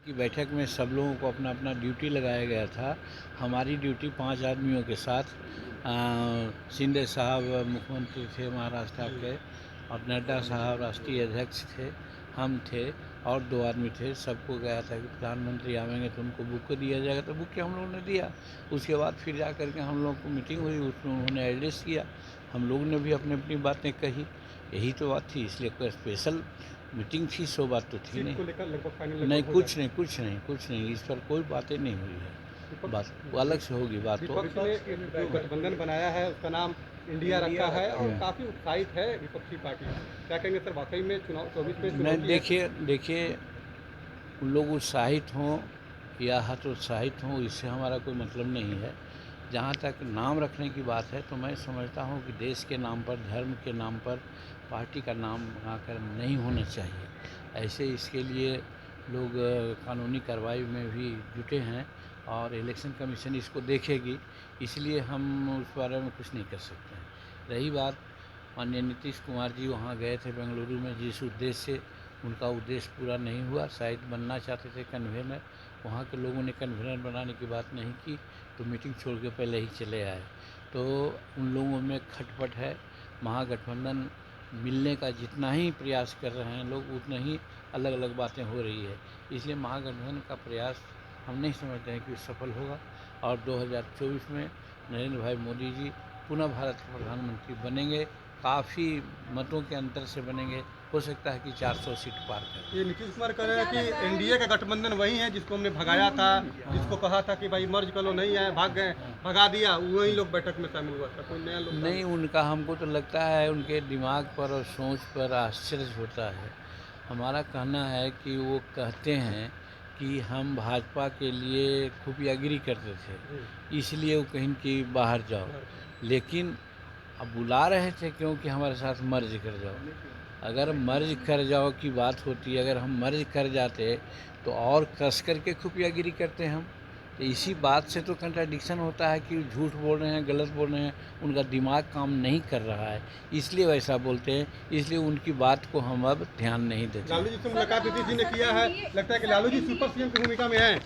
की बैठक में सब लोगों को अपना अपना ड्यूटी लगाया गया था। हमारी ड्यूटी 5 आदमियों के साथ शिंदे साहब मुख्यमंत्री थे महाराष्ट्र के, और नड्डा साहब राष्ट्रीय अध्यक्ष थे, हम थे और 2 आदमी थे। सबको गया था कि प्रधानमंत्री आवेंगे तो उनको बुक दिया जाएगा, तो बुक हम लोगों ने दिया। उसके बाद फिर जा कर के हम लोगों को मीटिंग हुई, उसमें उन्होंने एड्रेस किया, हम लोगों ने भी अपनी अपनी बातें कही। यही तो बात थी, इसलिए कोई स्पेशल मीटिंग थी, सो बात तो थी नहीं। नहीं, कुछ नहीं, इस पर कोई बातें नहीं हुई है। बात वो अलग से होगी बात तो। विपक्ष ने एक जो गठबंधन बनाया है उसका नाम इंडिया रखा है और काफी उत्साहित है विपक्षी पार्टी। क्या कहेंगे सर, वाकई में चुनाव 24 में नहीं, देखिए उन लोग उत्साहित हों या हतोत्साहित हों, इससे हमारा कोई मतलब नहीं है। जहाँ तक नाम रखने की बात है तो मैं समझता हूँ कि देश के नाम पर, धर्म के नाम पर पार्टी का नाम बनाकर नहीं होना चाहिए। ऐसे इसके लिए लोग कानूनी कार्रवाई में भी जुटे हैं और इलेक्शन कमीशन इसको देखेगी, इसलिए हम उस बारे में कुछ नहीं कर सकते हैं। रही बात, माननीय नीतीश कुमार जी वहाँ गए थे बेंगलुरु में, जिस उद्देश्य से, उनका उद्देश्य पूरा नहीं हुआ। शायद बनना चाहते थे कन्वेनर, वहाँ के लोगों ने कन्वेनर बनाने की बात नहीं की तो मीटिंग छोड़ के पहले ही चले आए। तो उन लोगों में खटपट है। महागठबंधन मिलने का जितना ही प्रयास कर रहे हैं लोग, उतना ही अलग अलग बातें हो रही है। इसलिए महागठबंधन का प्रयास हम नहीं समझते हैं कि सफल होगा, और 2024 में नरेंद्र भाई मोदी जी पुनः भारत के प्रधानमंत्री बनेंगे। काफ़ी मतों के अंतर से बनेंगे, हो सकता है कि 400 सीट पार करें। ये नीतीश कुमार कह रहे हैं कि एनडीए का गठबंधन वही है जिसको हमने भगाया था, जिसको कहा था कि भाई मर्ज कर लो, नहीं आए, भाग गए, भगा दिया, वही लोग बैठक में शामिल हुआ था। कोई नया लोग नहीं, उनका हमको तो लगता है उनके दिमाग पर और सोच पर आश्चर्य होता है। हमारा कहना है कि वो कहते हैं कि हम भाजपा के लिए खुफियागिरी करते थे, इसलिए वो कहीं कि बाहर जाओ, लेकिन अब बुला रहे थे क्योंकि हमारे साथ मर्ज कर जाओ। अगर मर्ज कर जाओ की बात होती, अगर हम मर्ज कर जाते तो और कस करके खुफियागिरी करते हम। तो इसी बात से तो कंट्राडिक्शन होता है कि झूठ बोल रहे हैं, गलत बोल रहे हैं, उनका दिमाग काम नहीं कर रहा है, इसलिए वैसा बोलते हैं। इसलिए उनकी बात को हम अब ध्यान नहीं देते। लालू जी से मुलाकात नीतीश जी ने किया है, लगता है कि लालू जी सुपर सीएम की भूमिका में हैं।